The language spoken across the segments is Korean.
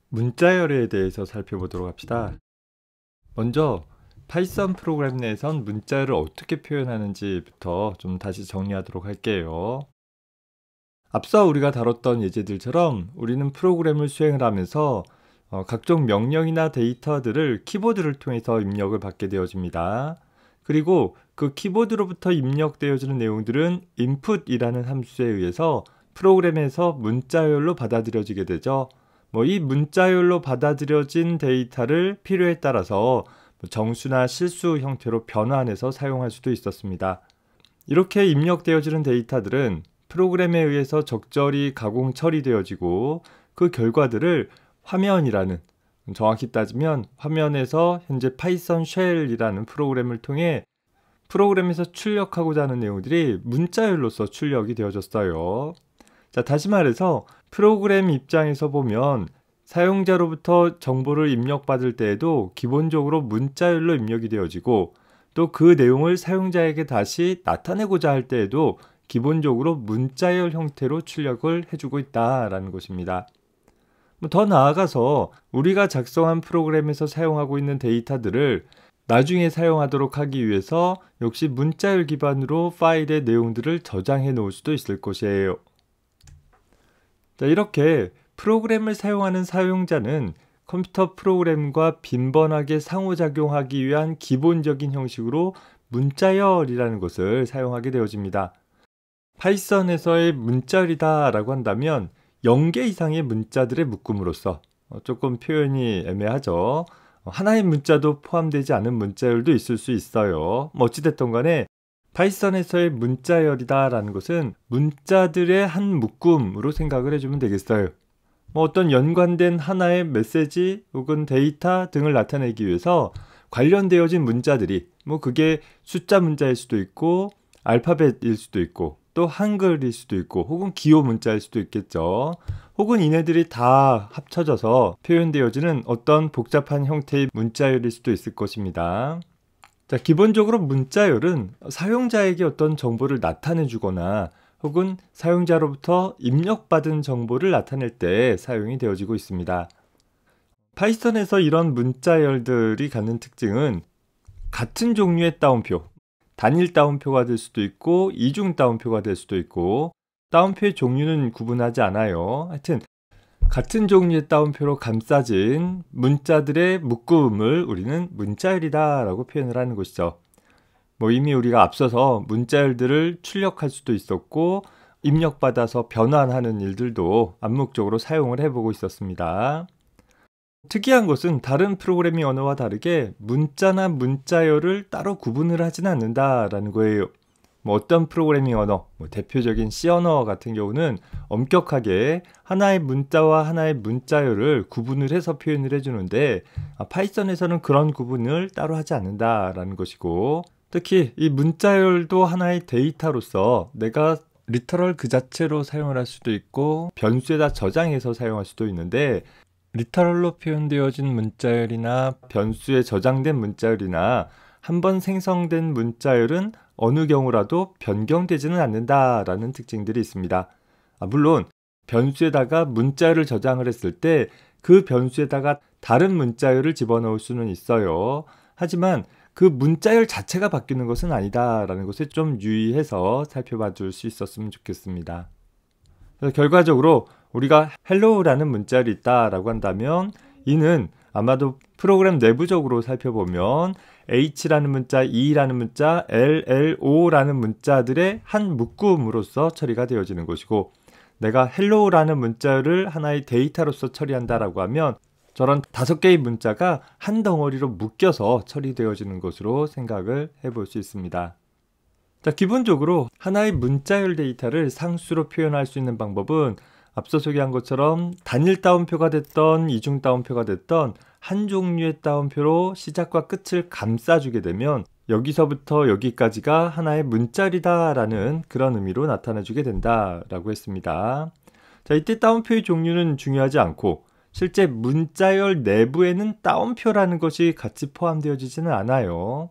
문자열에 대해서 살펴보도록 합시다. 먼저 파이썬 프로그램 내에선 문자열을 어떻게 표현하는지부터 좀 다시 정리하도록 할게요. 앞서 우리가 다뤘던 예제들처럼 우리는 프로그램을 수행을 하면서 각종 명령이나 데이터들을 키보드를 통해서 입력을 받게 되어집니다. 그리고 그 키보드로부터 입력되어지는 내용들은 input이라는 함수에 의해서 프로그램에서 문자열로 받아들여지게 되죠. 이 문자열로 받아들여진 데이터를 필요에 따라서 정수나 실수 형태로 변환해서 사용할 수도 있었습니다. 이렇게 입력되어지는 데이터들은 프로그램에 의해서 적절히 가공 처리되어지고 그 결과들을 화면이라는, 정확히 따지면 화면에서 현재 파이썬 쉘이라는 프로그램을 통해 프로그램에서 출력하고자 하는 내용들이 문자열로서 출력이 되어졌어요. 자, 다시 말해서 프로그램 입장에서 보면 사용자로부터 정보를 입력받을 때에도 기본적으로 문자열로 입력이 되어지고 또 그 내용을 사용자에게 다시 나타내고자 할 때에도 기본적으로 문자열 형태로 출력을 해주고 있다라는 것입니다. 더 나아가서 우리가 작성한 프로그램에서 사용하고 있는 데이터들을 나중에 사용하도록 하기 위해서 역시 문자열 기반으로 파일의 내용들을 저장해 놓을 수도 있을 것이에요. 자, 이렇게 프로그램을 사용하는 사용자는 컴퓨터 프로그램과 빈번하게 상호작용하기 위한 기본적인 형식으로 문자열이라는 것을 사용하게 되어집니다. 파이썬에서의 문자열이다 라고 한다면 0개 이상의 문자들의 묶음으로써 조금 표현이 애매하죠. 하나의 문자도 포함되지 않은 문자열도 있을 수 있어요. 어찌됐든 간에 파이썬에서의 문자열이다 라는 것은 문자들의 한 묶음으로 생각을 해주면 되겠어요. 어떤 연관된 하나의 메시지 혹은 데이터 등을 나타내기 위해서 관련되어진 문자들이 그게 숫자 문자일 수도 있고 알파벳일 수도 있고 또 한글일 수도 있고 혹은 기호 문자일 수도 있겠죠. 혹은 이네들이 다 합쳐져서 표현되어지는 어떤 복잡한 형태의 문자열일 수도 있을 것입니다. 자, 기본적으로 문자열은 사용자에게 어떤 정보를 나타내 주거나 혹은 사용자로부터 입력받은 정보를 나타낼 때 사용이 되어지고 있습니다. 파이썬에서 이런 문자열들이 갖는 특징은 같은 종류의 따옴표, 단일 따옴표가 될 수도 있고 이중 따옴표가 될 수도 있고 따옴표의 종류는 구분하지 않아요. 하여튼 같은 종류의 따옴표로 감싸진 문자들의 묶음을 우리는 문자열이다 라고 표현을 하는 것이죠. 이미 우리가 앞서서 문자열들을 출력할 수도 있었고 입력받아서 변환하는 일들도 암묵적으로 사용을 해보고 있었습니다. 특이한 것은 다른 프로그래밍 언어와 다르게 문자나 문자열을 따로 구분을 하지는 않는다라는 거예요. 어떤 프로그래밍 언어, 대표적인 C 언어 같은 경우는 엄격하게 하나의 문자와 하나의 문자열을 구분을 해서 표현을 해주는데 파이썬에서는 그런 구분을 따로 하지 않는다라는 것이고 특히 이 문자열도 하나의 데이터로서 내가 리터럴 그 자체로 사용을 할 수도 있고 변수에다 저장해서 사용할 수도 있는데 리터럴로 표현되어진 문자열이나 변수에 저장된 문자열이나 한번 생성된 문자열은 어느 경우라도 변경되지는 않는다라는 특징들이 있습니다. 물론 변수에다가 문자열을 저장을 했을 때 그 변수에다가 다른 문자열을 집어넣을 수는 있어요. 하지만 그 문자열 자체가 바뀌는 것은 아니다라는 것을 좀 유의해서 살펴봐 줄 수 있었으면 좋겠습니다. 그래서 결과적으로 우리가 hello라는 문자열이 있다라고 한다면 이는 아마도 프로그램 내부적으로 살펴보면 h라는 문자, e라는 문자, llo라는 문자들의 한 묶음으로써 처리가 되어지는 것이고 내가 hello라는 문자를 하나의 데이터로서 처리한다라고 하면 저런 5개의 문자가 한 덩어리로 묶여서 처리되어지는 것으로 생각을 해볼 수 있습니다. 자, 기본적으로 하나의 문자열 데이터를 상수로 표현할 수 있는 방법은 앞서 소개한 것처럼 단일 따옴표가 됐던 이중 따옴표가 됐던 한 종류의 따옴표로 시작과 끝을 감싸주게 되면 여기서부터 여기까지가 하나의 문자열이다 라는 그런 의미로 나타나주게 된다라고 했습니다. 자, 이때 따옴표의 종류는 중요하지 않고 실제 문자열 내부에는 따옴표라는 것이 같이 포함되어지지는 않아요.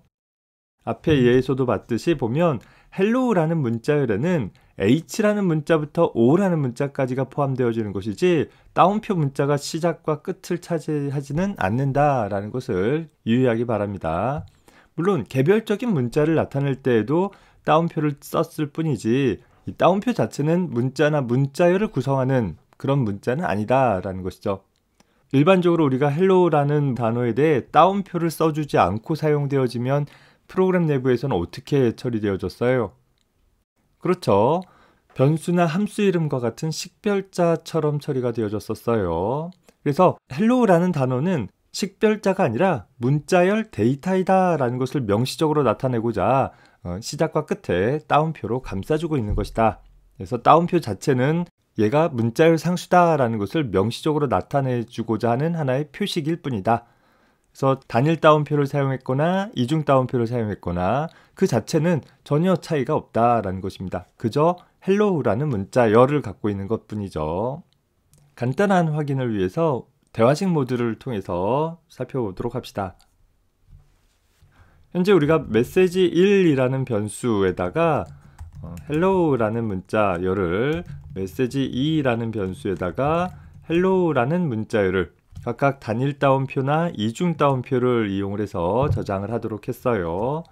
앞에 예에서도 봤듯이 보면 hello라는 문자열에는 h라는 문자부터 o라는 문자까지가 포함되어지는 것이지 따옴표 문자가 시작과 끝을 차지하지는 않는다라는 것을 유의하기 바랍니다. 물론 개별적인 문자를 나타낼 때에도 따옴표를 썼을 뿐이지 이 따옴표 자체는 문자나 문자열을 구성하는 그런 문자는 아니다라는 것이죠. 일반적으로 우리가 hello라는 단어에 대해 따옴표를 써주지 않고 사용되어지면 프로그램 내부에서는 어떻게 처리되어졌어요? 그렇죠. 변수나 함수 이름과 같은 식별자처럼 처리가 되어졌었어요. 그래서 hello라는 단어는 식별자가 아니라 문자열 데이터이다 라는 것을 명시적으로 나타내고자 시작과 끝에 따옴표로 감싸주고 있는 것이다. 그래서 따옴표 자체는 얘가 문자열 상수다 라는 것을 명시적으로 나타내주고자 하는 하나의 표식일 뿐이다. 그래서 단일 따옴표를 사용했거나 이중 따옴표를 사용했거나 그 자체는 전혀 차이가 없다라는 것입니다. 그저 hello라는 문자열을 갖고 있는 것뿐이죠. 간단한 확인을 위해서 대화식 모드를 통해서 살펴보도록 합시다. 현재 우리가 메시지 1이라는 변수에다가 hello라는 문자열을 메시지 2라는 변수에다가 hello라는 문자열을 각각 단일 따옴표나 이중 따옴표를 이용을 해서 저장을 하도록 했어요.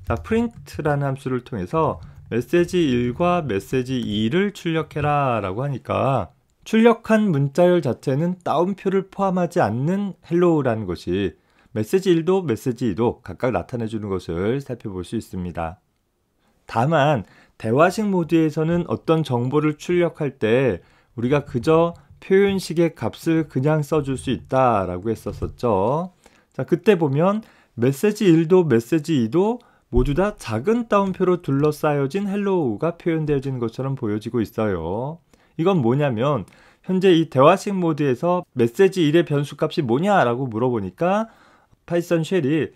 자, print라는 함수를 통해서 메시지 1과 메시지 2를 출력해라 라고 하니까 출력한 문자열 자체는 따옴표를 포함하지 않는 hello라는 것이 메시지 1도 메시지 2도 각각 나타내주는 것을 살펴볼 수 있습니다. 다만 대화식 모드에서는 어떤 정보를 출력할 때 우리가 그저 표현식의 값을 그냥 써줄 수 있다라고 했었죠. 자, 그때 보면 메시지 1도 메시지 2도 모두 다 작은 따옴표로 둘러싸여진 hello가 표현되어지는 것처럼 보여지고 있어요. 이건 뭐냐면 현재 이 대화식 모드에서 메시지 1의 변수값이 뭐냐라고 물어보니까 파이썬 쉘이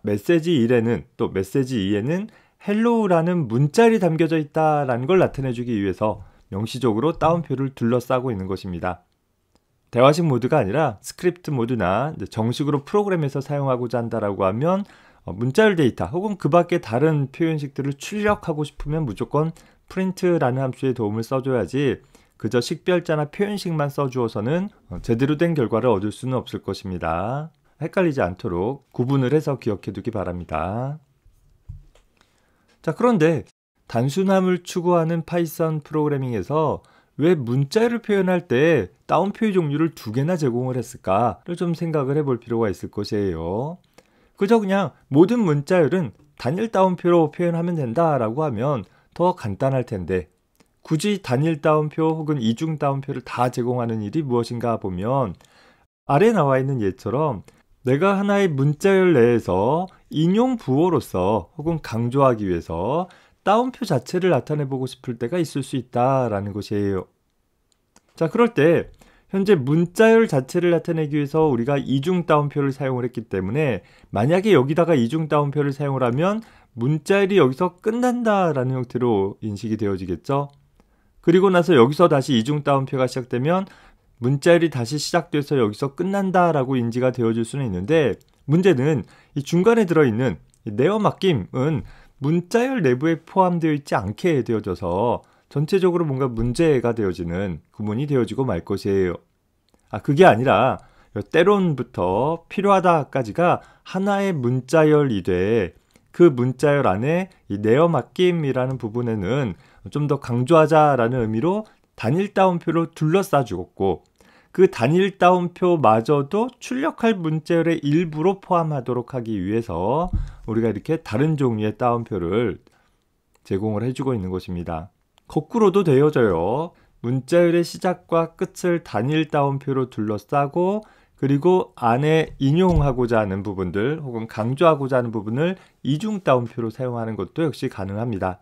메시지 1에는 또 메시지 2에는 hello라는 문자열이 담겨져 있다라는 걸 나타내주기 위해서 명시적으로 따옴표를 둘러싸고 있는 것입니다. 대화식 모드가 아니라 스크립트 모드나 정식으로 프로그램에서 사용하고자 한다라고 하면 문자열 데이터 혹은 그 밖에 다른 표현식들을 출력하고 싶으면 무조건 print라는 함수의 도움을 써줘야지 그저 식별자나 표현식만 써주어서는 제대로 된 결과를 얻을 수는 없을 것입니다. 헷갈리지 않도록 구분을 해서 기억해 두기 바랍니다. 자, 그런데 단순함을 추구하는 파이썬 프로그래밍에서 왜 문자열을 표현할 때 따옴표의 종류를 2개나 제공을 했을까를 좀 생각을 해볼 필요가 있을 것이에요. 그저 그냥 모든 문자열은 단일 따옴표로 표현하면 된다라고 하면 더 간단할 텐데 굳이 단일 따옴표 혹은 이중 따옴표를 다 제공하는 일이 무엇인가 보면 아래에 나와 있는 예처럼 내가 하나의 문자열 내에서 인용 부호로서 혹은 강조하기 위해서 따옴표 자체를 나타내보고 싶을 때가 있을 수 있다라는 것이에요. 자, 그럴 때 현재 문자열 자체를 나타내기 위해서 우리가 이중 따옴표를 사용을 했기 때문에 만약에 여기다가 이중 따옴표를 사용을 하면 문자열이 여기서 끝난다라는 형태로 인식이 되어지겠죠. 그리고 나서 여기서 다시 이중 따옴표가 시작되면 문자열이 다시 시작돼서 여기서 끝난다라고 인지가 되어질 수는 있는데 문제는 이 중간에 들어있는 네어 맡김은 문자열 내부에 포함되어 있지 않게 되어져서 전체적으로 뭔가 문제가 되어지는 구문이 되어지고 말 것이에요. 그게 아니라 때론부터 필요하다까지가 하나의 문자열이 돼 그 문자열 안에 이 네어 맡김이라는 부분에는 좀 더 강조하자라는 의미로 단일 따옴표로 둘러싸 주었고 그 단일 따옴표마저도 출력할 문자열의 일부로 포함하도록 하기 위해서 우리가 이렇게 다른 종류의 따옴표를 제공을 해주고 있는 것입니다. 거꾸로도 되어져요. 문자열의 시작과 끝을 단일 따옴표로 둘러싸고 그리고 안에 인용하고자 하는 부분들 혹은 강조하고자 하는 부분을 이중 따옴표로 사용하는 것도 역시 가능합니다.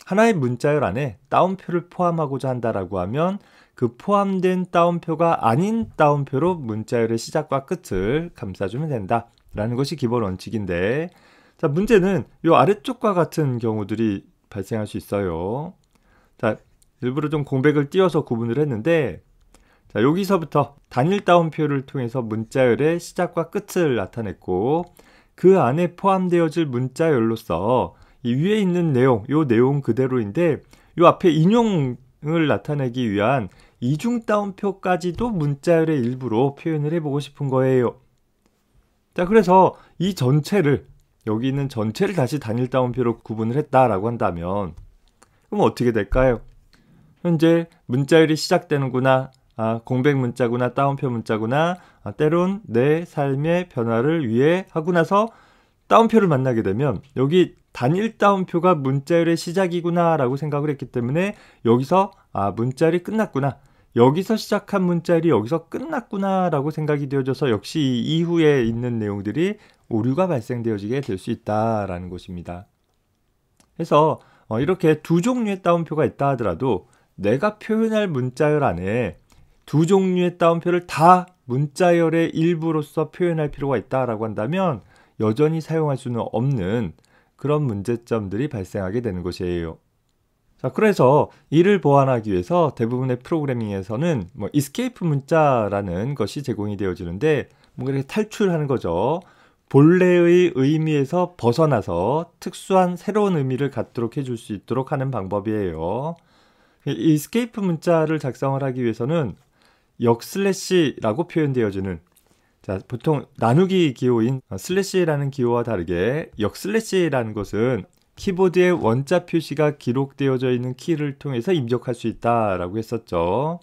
하나의 문자열 안에 따옴표를 포함하고자 한다라고 하면 그 포함된 따옴표가 아닌 따옴표로 문자열의 시작과 끝을 감싸주면 된다라는 것이 기본 원칙인데 자, 문제는 이 아래쪽과 같은 경우들이 발생할 수 있어요. 자, 일부러 좀 공백을 띄워서 구분을 했는데 자, 여기서부터 단일 따옴표를 통해서 문자열의 시작과 끝을 나타냈고 그 안에 포함되어질 문자열로서 이 위에 있는 내용, 요 내용 그대로인데 요 앞에 인용을 나타내기 위한 이중 따옴표까지도 문자열의 일부로 표현을 해보고 싶은 거예요. 자, 그래서 이 전체를, 여기 있는 전체를 다시 단일 따옴표로 구분을 했다라고 한다면 그럼 어떻게 될까요? 현재 문자열이 시작되는구나, 공백 문자구나, 따옴표 문자구나, 때론 내 삶의 변화를 위해 하고 나서 따옴표를 만나게 되면 여기 단일 따옴표가 문자열의 시작이구나 라고 생각을 했기 때문에 여기서 문자열이 끝났구나, 여기서 시작한 문자열이 여기서 끝났구나 라고 생각이 되어져서 역시 이 이후에 있는 내용들이 오류가 발생되어지게 될 수 있다라는 것입니다. 그래서 이렇게 두 종류의 따옴표가 있다 하더라도 내가 표현할 문자열 안에 두 종류의 따옴표를 다 문자열의 일부로서 표현할 필요가 있다라고 한다면 여전히 사용할 수는 없는 그런 문제점들이 발생하게 되는 것이에요. 자, 그래서 이를 보완하기 위해서 대부분의 프로그래밍에서는 escape 문자라는 것이 제공이 되어지는데 뭔가 이렇게 탈출하는 거죠. 본래의 의미에서 벗어나서 특수한 새로운 의미를 갖도록 해줄 수 있도록 하는 방법이에요. 이 escape 문자를 작성을 하기 위해서는 역슬래시라고 표현되어지는, 자, 보통 나누기 기호인 슬래시라는 기호와 다르게 역슬래시라는 것은 키보드에 원자 표시가 기록되어져 있는 키를 통해서 입력할 수 있다라고 했었죠.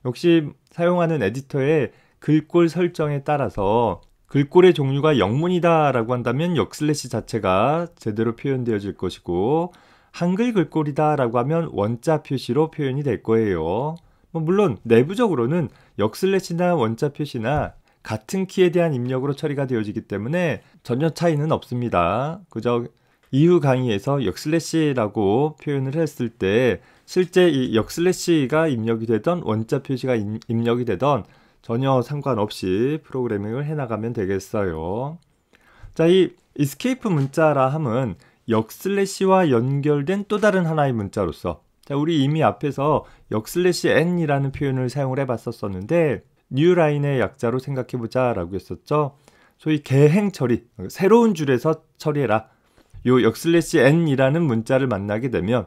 역시 사용하는 에디터의 글꼴 설정에 따라서 글꼴의 종류가 영문이다 라고 한다면 역슬래시 자체가 제대로 표현되어질 것이고, 한글 글꼴이다 라고 하면 원자 표시로 표현이 될 거예요. 물론 내부적으로는 역슬래시나 원자 표시나 같은 키에 대한 입력으로 처리가 되어지기 때문에 전혀 차이는 없습니다. 그저 이후 강의에서 역슬래시라고 표현을 했을 때 실제 이 역슬래시가 입력이 되던 원자 표시가 입력이 되던 전혀 상관없이 프로그래밍을 해나가면 되겠어요. 자, 이 escape 문자라 함은 역슬래시와 연결된 또 다른 하나의 문자로서, 자, 우리 이미 앞에서 역슬래시 n이라는 표현을 사용을 해봤었는데 뉴라인의 약자로 생각해보자 라고 했었죠. 소위 개행 처리, 새로운 줄에서 처리해라. 요 역슬래시 n이라는 문자를 만나게 되면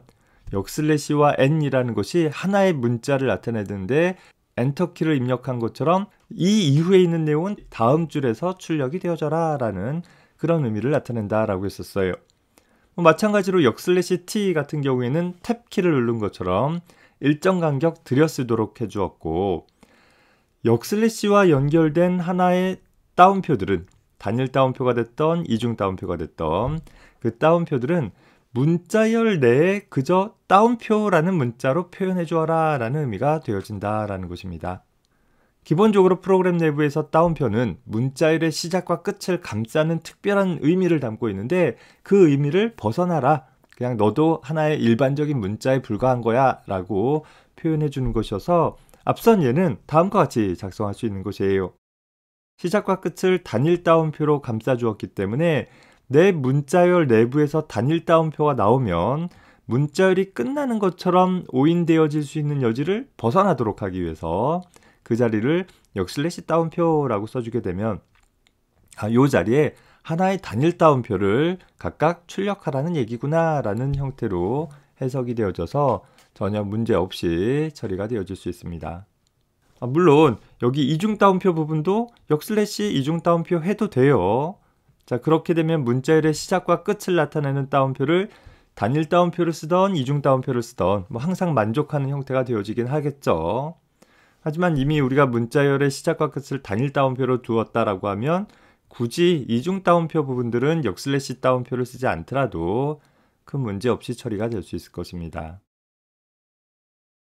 역슬래시와 n이라는 것이 하나의 문자를 나타내는데 엔터키를 입력한 것처럼 이 이후에 있는 내용은 다음 줄에서 출력이 되어져라 라는 그런 의미를 나타낸다 라고 했었어요. 마찬가지로 역슬래시 t 같은 경우에는 탭키를 누른 것처럼 일정 간격 들여 쓰도록 해주었고, 역슬래시와 연결된 하나의 따옴표들은 단일 따옴표가 됐던 이중 따옴표가 됐던 그 따옴표들은 문자열 내에 그저 따옴표라는 문자로 표현해 주어라 라는 의미가 되어진다라는 것입니다. 기본적으로 프로그램 내부에서 따옴표는 문자열의 시작과 끝을 감싸는 특별한 의미를 담고 있는데 그 의미를 벗어나라, 그냥 너도 하나의 일반적인 문자에 불과한 거야 라고 표현해 주는 것이어서 앞선 예는 다음과 같이 작성할 수 있는 것이에요. 시작과 끝을 단일 따옴표로 감싸 주었기 때문에 내 문자열 내부에서 단일 따옴표가 나오면 문자열이 끝나는 것처럼 오인되어질 수 있는 여지를 벗어나도록 하기 위해서 그 자리를 역슬래시 따옴표라고 써주게 되면 이 자리에 하나의 단일 따옴표를 각각 출력하라는 얘기구나 라는 형태로 해석이 되어져서 전혀 문제없이 처리가 되어질 수 있습니다. 물론 여기 이중 따옴표 부분도 역슬래시 이중 따옴표 해도 돼요. 자, 그렇게 되면 문자열의 시작과 끝을 나타내는 따옴표를 단일 따옴표를 쓰던 이중 따옴표를 쓰던 항상 만족하는 형태가 되어지긴 하겠죠. 하지만 이미 우리가 문자열의 시작과 끝을 단일 따옴표로 두었다라고 하면 굳이 이중 따옴표 부분들은 역슬래시 따옴표를 쓰지 않더라도 큰 문제 없이 처리가 될 수 있을 것입니다.